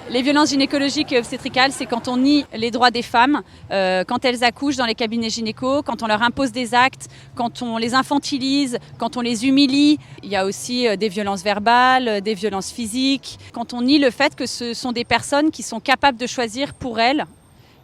Les violences gynécologiques et obstétricales, c'est quand on nie les droits des femmes, quand elles accouchent dans les cabinets gynéco, quand on leur impose des actes, quand on les infantilise, quand on les humilie. Il y a aussi des violences verbales, des violences physiques. Quand on nie le fait que ce sont des personnes qui sont capables de choisir pour elles.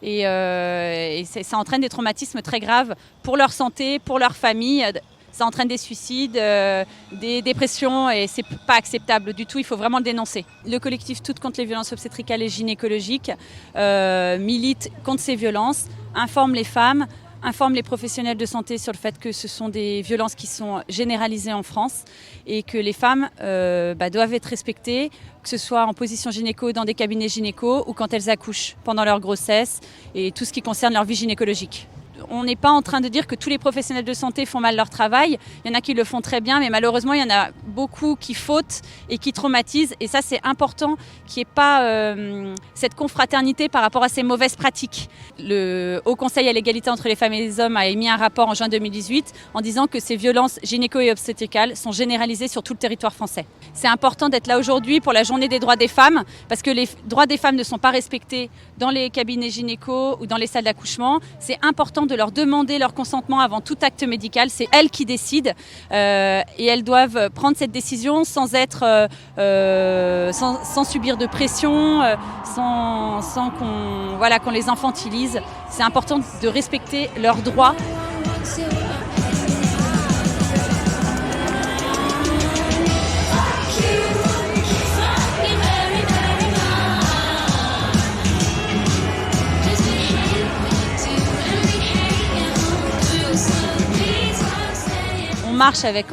Et ça entraîne des traumatismes très graves pour leur santé, pour leur famille. Ça entraîne des suicides, des dépressions et c'est pas acceptable du tout, il faut vraiment le dénoncer. Le collectif Toutes contre les violences obstétricales et gynécologiques milite contre ces violences, informe les femmes, informe les professionnels de santé sur le fait que ce sont des violences qui sont généralisées en France et que les femmes doivent être respectées, que ce soit en position gynéco dans des cabinets gynéco ou quand elles accouchent pendant leur grossesse et tout ce qui concerne leur vie gynécologique. On n'est pas en train de dire que tous les professionnels de santé font mal leur travail. Il y en a qui le font très bien, mais malheureusement, il y en a beaucoup qui fautent et qui traumatisent. Et ça, c'est important qu'il n'y ait pas cette confraternité par rapport à ces mauvaises pratiques. Le Haut Conseil à l'égalité entre les femmes et les hommes a émis un rapport en juin 2018 en disant que ces violences gynéco et obstétricales sont généralisées sur tout le territoire français. C'est important d'être là aujourd'hui pour la journée des droits des femmes, parce que les droits des femmes ne sont pas respectés dans les cabinets gynéco ou dans les salles d'accouchement. C'est important de leur demander leur consentement avant tout acte médical. C'est elles qui décident et elles doivent prendre cette décision sans subir de pression, sans qu'on les infantilise. C'est important de respecter leurs droits.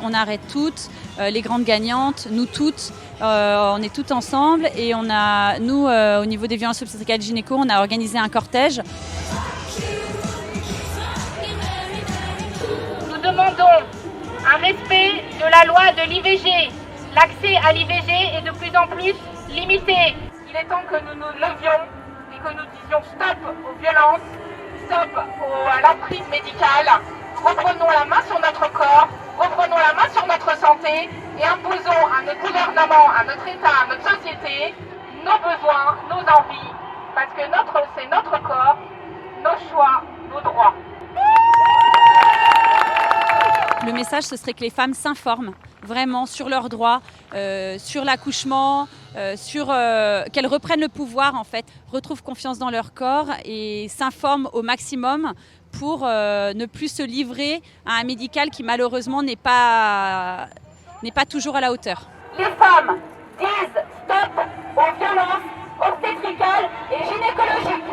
On arrête toutes, les grandes gagnantes, nous toutes, on est toutes ensemble et au niveau des violences obstétricales gynéco, on a organisé un cortège. Nous demandons un respect de la loi de l'IVG. L'accès à l'IVG est de plus en plus limité. Il est temps que nous nous levions et que nous disions stop aux violences, stop à l'emprise médicale. Reprenons la main sur notre corps. Reprenons la main sur notre santé et imposons à notre gouvernement, à notre État, à notre société, nos besoins, nos envies, parce que c'est notre corps, nos choix, nos droits. Le message, ce serait que les femmes s'informent vraiment sur leurs droits, sur l'accouchement, qu'elles reprennent le pouvoir en fait, retrouvent confiance dans leur corps et s'informent au maximum pour ne plus se livrer à un médical qui malheureusement n'est pas toujours à la hauteur. Les femmes disent stop aux violences obstétricales et gynécologiques.